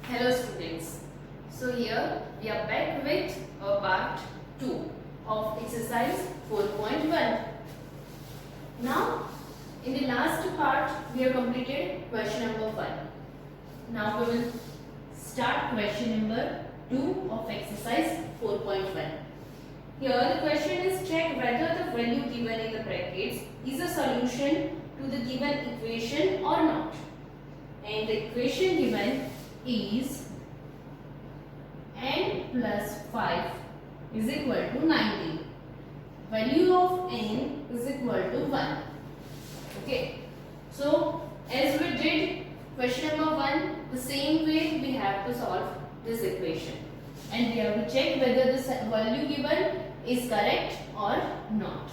Hello students. So here we are back with part 2 of exercise 4.1. Now in the last part we have completed question number 1. Now we will start question number 2 of exercise 4.1. Here the question is check whether the value given in the brackets is a solution to the given equation or not. And the equation given is n plus 5 is equal to 90. Value of n is equal to 1. Okay. So as we did question number 1, the same way we have to solve this equation. And we have to check whether the value given is correct or not.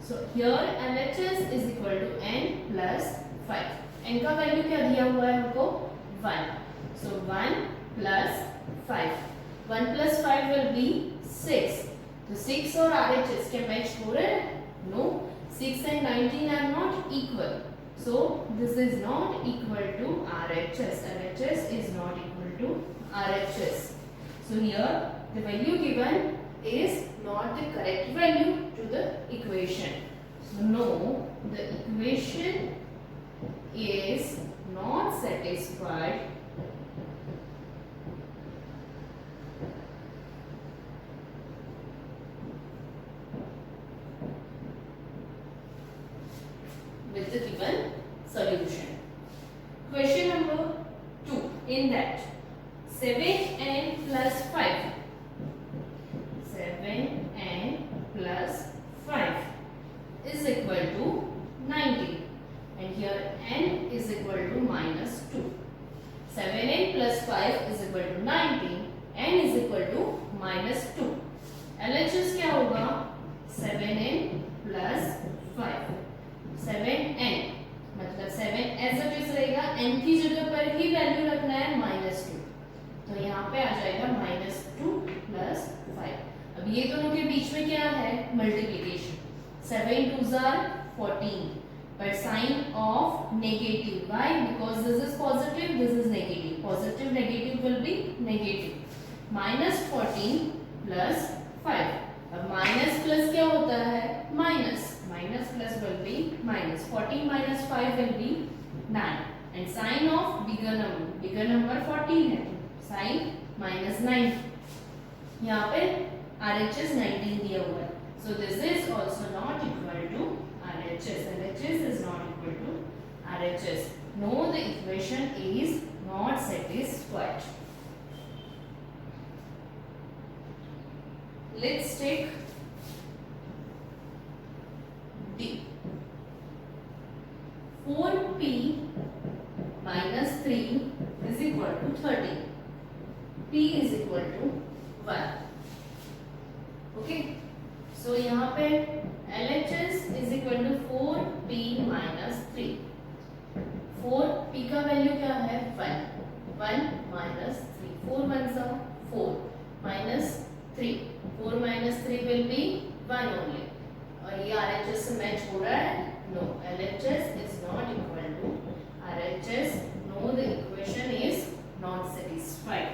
So here LHS is equal to n plus 5. n का value क्या दिया हुआ है हमको 1. So 1 plus 5. 1 plus 5 will be 6. तो 6 और RHS क्या match हो रहे हैं? No. 6 and 19 are not equal. So this is not equal to RHS. RHS is not equal to RHS. So here the value given is not the correct value to the equation. So no, the equation is not satisfied with the given solution. Question number 2. In that 7n plus 5. 7n plus 5 is equal to 90. And here n is equal to minus 2. 7n plus 5 is equal to 90. n is equal to minus 2. LHS क्या होगा? 7n plus 5. 7n मतलब 7 ऐसा चीज रहेगा, n की जगह पर ही value रखना है माइनस 2. तो यहाँ पे आ जाएगा माइनस 2 प्लस 5. अब ये दोनों के बीच में क्या है? Multiplication. 7 2s are 14. But sign of negative. Why? Because this is positive, this is negative. Positive negative will be negative. Minus 14 plus 5. अब minus plus क्या होता है? Minus. Minus plus will be minus. 14 minus 5 will be 9. And sign of bigger number. Bigger number 14 है. Sign minus 9. यहाँ पे RHS 19 दिया हुआ है. So this is also not equal to RHS. LHS is not equal to RHS. No, the equation is not satisfied. Let's take D. 4p minus 3 is equal to 30. P is equal to 1. Okay. So यहाँ पे LHS is equal to 4p minus 3. 4p का value क्या है? 1. 1 minus 3. 4 1s are 4 minus 3. 4 minus 3 will be 1 only. और ये RHS से match हो रहा है? No. LHS is not equal to RHS. No, the equation is not satisfied.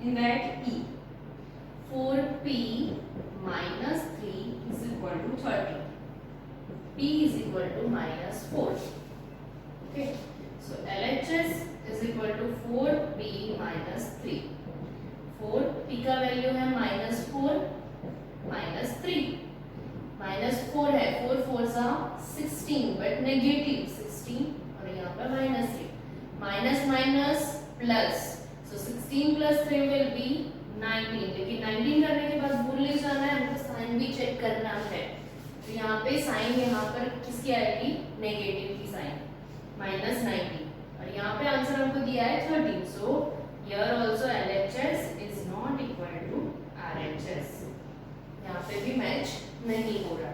In that E. 4p minus 3 is equal to 30. P is equal to minus 4. Okay. So LHS is equal to 4p minus 3. 4p का value है minus 4 minus 3. Minus 4 है. 4 4s are 16 but negative 16 और यहाँ पर minus 3. Minus minus plus. So 16 plus 3 will be 19. लेकिन 19 करने के बाद भूल नहीं जाना है, हमको साइन भी चेक करना है. तो यहाँ पे साइन यहाँ पर किसकी आएगी? नेगेटिव की साइन. माइनस 19 और यहाँ पे आंसर हमको दिया है 13. So here also LHS is not equal to RHS. यहाँ पे भी मैच नहीं हो रहा.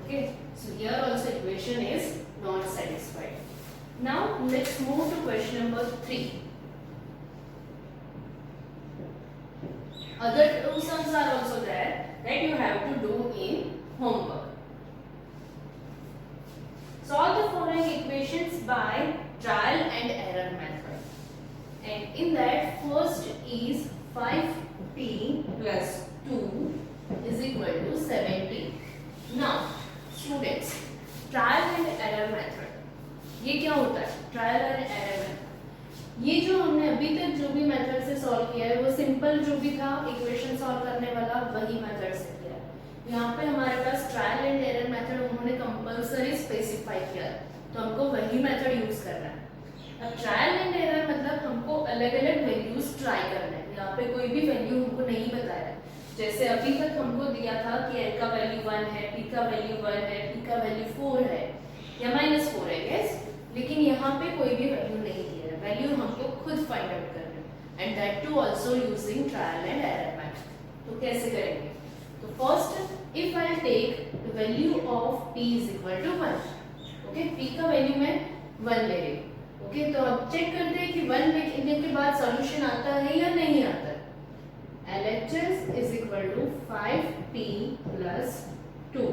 Okay. So here also equation is not satisfied. Now let's move to question number 3. Other two sums are also there that you have to do in homework. Solve the following equations by trial and error method, and in that first is 5p plus 2 is equal to 70. Now students, trial and error method ये क्या होता है? Trial and error method, ये जो हमने अभी तक जो भी मेथड से सॉल्व किया है वो सिंपल जो भी था इक्वेशन सॉल्व करने वाला वही मेथड से किया है। यहाँ पे हमारे पास ट्रायल एंड एरर मेथड उन्होंने कंपलसरी स्पेसिफाई किया है, तो हमको वही मेथड यूज करना है। अब ट्रायल एंड एरर मतलब हमको अलग अलग वैल्यूज ट्राई करना है। यहाँ पे कोई भी वैल्यू हमको नहीं बताया है, जैसे अभी तक हमको दिया था कि n का वैल्यू 1 है, p का वैल्यू 1 है, p का वैल्यू 4 है या -4 है, यस। लेकिन यहाँ पे कोई भी वैल्यू नहीं दिया है, वैल्यू हमको खुद फाइंड आउट करना है, and that too also using trial and error method. तो कैसे करेंगे? तो first if I take the value of p is equal to 1, okay, p का वैल्यू मैं 1 ले रही हूँ, ओके। तो अब चेक करते हैं कि 1 लिखने के बाद सॉल्यूशन आता है या नहीं आता है। LHS is equal to 5p plus 2,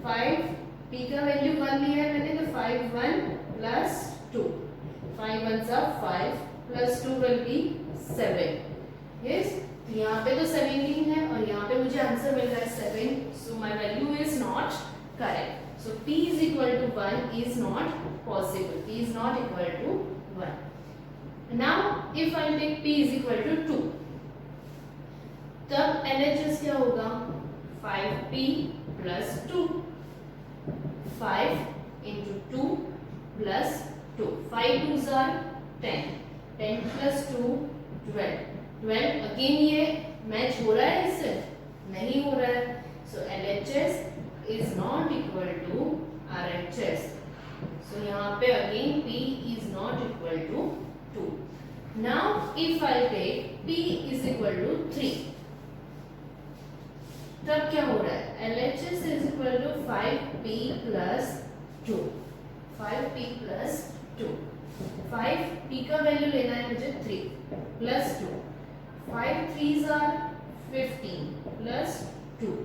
5p का वैल्यू 1 लिया है मैंने, तो 5 1 plus 2, 5 1s are 5 plus 2 will be 7, yes। तो यहाँ पे तो 17 है और यहाँ पे मुझे आंसर मिल रहा है 7, so my value is not correct, so p is equal to 1 is not possible, p is not equal to 1. Now if I take p is equal to 2, तब LHS क्या होगा? 5p plus 2, 5 into 2 plus 2, 5 2s are 10, 10 plus 2 12, 12 again ये match हो रहा है इससे? नहीं हो रहा है, so LHS is not equal to RHS, so यहाँ पे again p is not equal to 2. Now if I take p is equal to 3, तब क्या हो रहा है? LHS is equal to 5p plus 2, 5p plus 2, 5p का value लेना है मुझे 3 plus 2, 5 3s are 15 plus 2,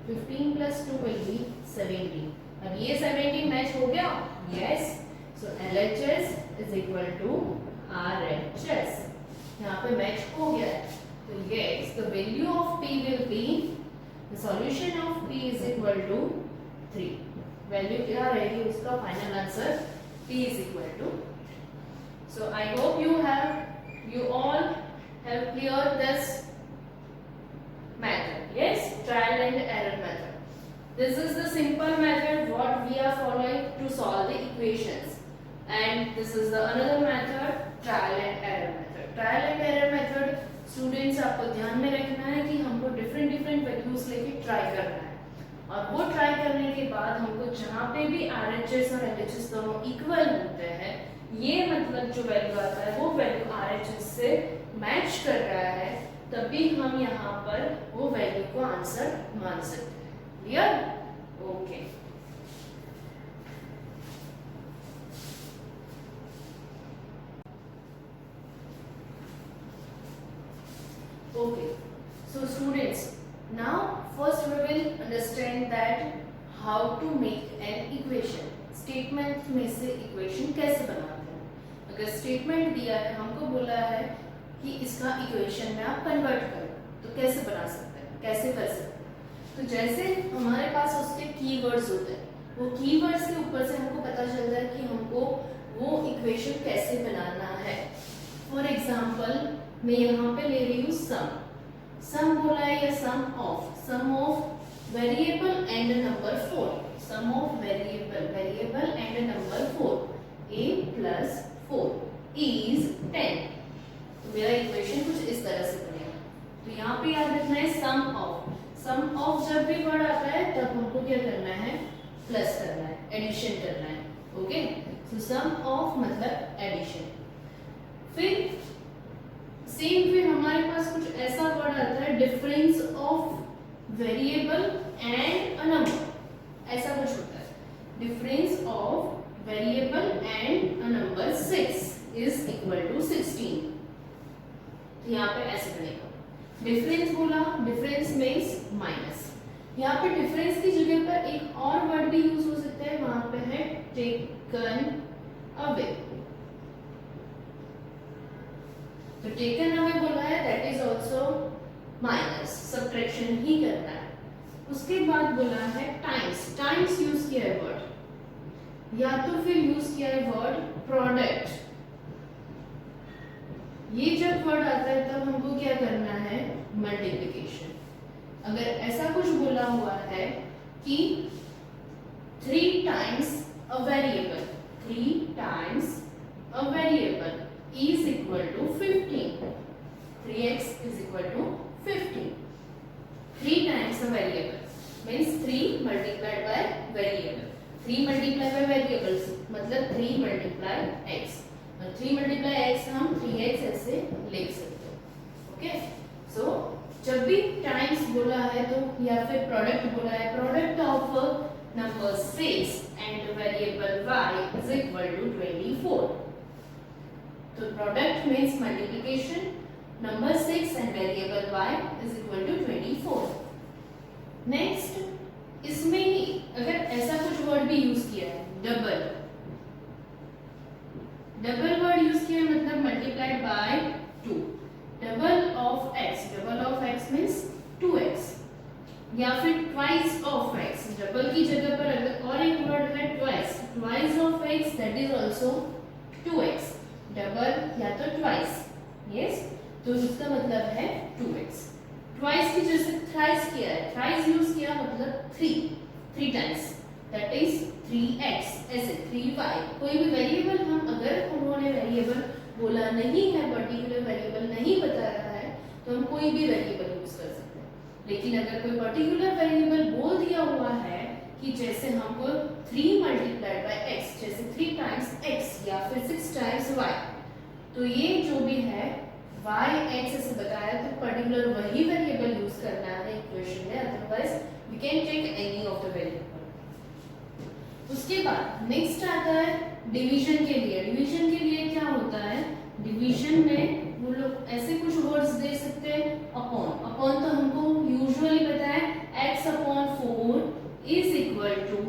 15 plus 2 will be 17. अब ये 17 मैच हो गया? Yes. So LHS is equal to RHS. यहाँ पे मैच हो गया है, तो yes, the value of p will be, the solution of p is equal to 3. Value क्या रहेगी उसका final answer? p is equal to 3. So I hope you all have cleared this method. Yes, trial and error method. This is the simple method what we are following to solve the equations, and this is the another method, trial and error method. Trial and error method students आपको ध्यान में रखना है कि हमको different different values लेके try करना है, और वो ट्राई करने के बाद हमको जहाँ पे भी RHS और LHS दोनों इक्वल होते हैं, ये मतलब जो वैल्यू आता है वो वैल्यू RHS से मैच कर रहा है, तभी हम यहाँ पर वो वैल्यू को आंसर मान सकते हैं। Clear? Okay. Okay, so students, now first we will understand that how to make an equation. Statement में से equation कैसे बनाते हैं? अगर statement दिया है, हमको बोला है कि इसका equation में आप convert करो, तो कैसे बना सकते हैं? कैसे कर सकते हैं? तो जैसे हमारे पास उसके keywords होते हैं, वो keywords के ऊपर से हमको पता चलता है कि हमको वो equation कैसे बनाना है। For example, मैं यहाँ पे ले रही हूँ सम बोला है या sum of variable and number 4, sum of variable and number 4, a plus 4 is 10। तो मेरा इक्वेशन कुछ इस तरह से बनेगा। तो यहाँ पे याद रखना है सम ऑफ जब भी वर्ड आता है तब हमको क्या करना है? प्लस करना है, एडिशन करना है, ओके। तो सम ऑफ मतलब एडिशन। फिर हमारे पास कुछ ऐसा वर्ड आता है difference of variable and a number, ऐसा कुछ होता है। Difference of variable and a number 6 is equal to 16। तो यहाँ पे ऐसे बनेगा। डिफरेंस बोला, डिफरेंस मीन्स माइनस। यहाँ पे डिफरेंस की जगह पर एक और वर्ड भी यूज हो सकता है, वहां पे है टेकन अवे। तो टेकन अवे बोला है, that is also minus, subtraction ही करना है। उसके बाद बोला है टाइम्स, टाइम्स यूज किया है वर्ड, या तो फिर यूज किया है वर्ड प्रोडक्ट। ये जब वर्ड आता है तब हमको क्या करना है, मल्टीप्लिकेशन। अगर ऐसा कुछ बोला हुआ है कि 3 times a variable, 3 times a variable is equal to 15, 3x is equal to 15, 3 times a variable means 3 multiplied by variable, 3 multiplied by variables मतलब 3 multiply x, और 3 multiply x हम 3x ऐसे लिख सकते हैं। ओके, सो जब भी टाइम्स बोला है तो या फिर प्रोडक्ट बोला है, product of number 6 and variable y is equal to 24, तो product means multiplication, number 6 and variable y is equal to 24। Next, इसमें ही अगर ऐसा कुछ वर्ड भी यूज किया है, डबल, डबल वर्ड यूज किया है मतलब multiplied by 2, double of x means 2x, या फिर ट्वाइस ऑफ x, डबल की जगह पर अगर और एक वर्ड है twice, twice of x that is also 2x, double या तो ट्वाइस, यस, तो इसका मतलब है 2x। ट्वाइस की जैसे थ्राइस किया है, थ्राइस यूज किया मतलब 3 टाइम्स, दैट इज 3x, ऐसे 3y। कोई भी वेरिएबल हम अगर उन्होंने वेरिएबल बोला नहीं है, पर्टिकुलर वेरिएबल नहीं बता रहा है, तो हम कोई भी वेरिएबल यूज कर सकते हैं। लेकिन अगर कोई पर्टिकुलर वेरिएबल बोल दिया हुआ है कि जैसे हमको 3 मल्टीप्लाइड बाय x, जैसे 3 टाइम्स x या फिर 6 टाइम्स y, तो ये जो भी है y x ऐसे बताया तो पर्टिकुलर वही वेरिएबल यूज करना है इक्वेशन में, otherwise we can take any of the variable. उसके बाद नेक्स्ट आता है डिवीजन के लिए। डिवीजन के लिए क्या होता है, डिवीजन में वो लोग ऐसे कुछ वर्ड्स दे सकते हैं, अपॉन, अपॉन तो हमको यूजुअली पता है x upon 4 is equal to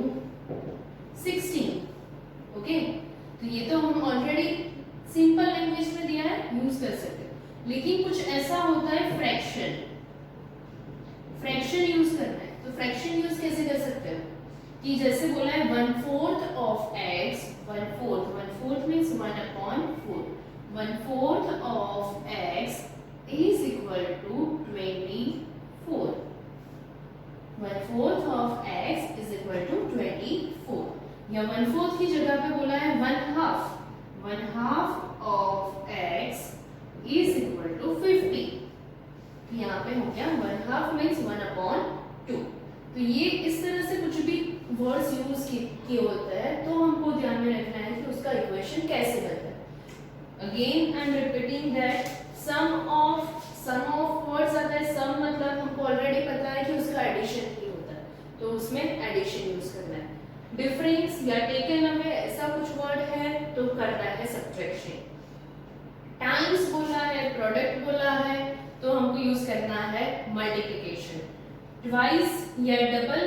16, okay, तो ये तो हम ऑलरेडी सिंपल लैंग्वेज में दिया है, यूज कर सकते हैं। लेकिन कुछ ऐसा होता है फ्रैक्शन, फ्रैक्शन यूज करना है, तो फ्रैक्शन यूज कैसे कर सकते हैं कि जैसे बोला है 1/4 of x, 1/4 means 1/4, 1/4 of x is equal to 24, 1/4 of x is equal to 24, या 1/4 की जगह पे बोला है 1/2 of x is equal to 50, यहाँ पे हो गया 1/2 मीन्स 1/2। तो ये इस तरह से कुछ भी वर्ड्स यूज किए होते हैं तो हमको ध्यान में रखना है कि उसका इक्वेशन कैसे बनता है। Again I am repeating that some of words आता है, सम मतलब हमको ऑलरेडी पता है कि उसका एडिशन ही होता है, तो उसमें एडिशन यूज करना है। डिफरेंस या टेकन अवे ऐसा कुछ वर्ड है तो करना है सब्ट्रैक्शन। टाइम्स बोला है, प्रोडक्ट बोला है तो हमको यूज करना है मल्टीप्लिकेशन। ट्वाइस या डबल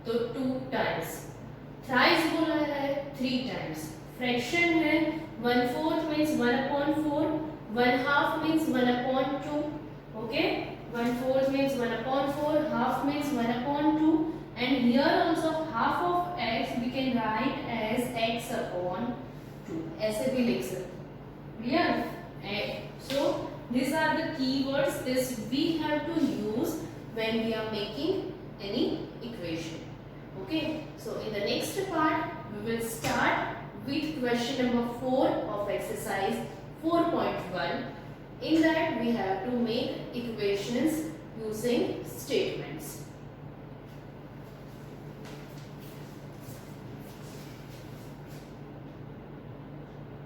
तो 2 टाइम्स, थ्राइस बोला है 3 टाइम्स, फ्रैक्शन है 1/4 means 1/4, 1/2 means 1/2, okay, 1/4 means 1/4, half means 1/2, and here also half of x we can write as x upon 2, ऐसे भी लिख सकते, clear? So these are the keywords this we have to use when we are making any equation. Okay, so in the next part we will start with question number 4 of exercise 4.1. In that we have to make equations using statement.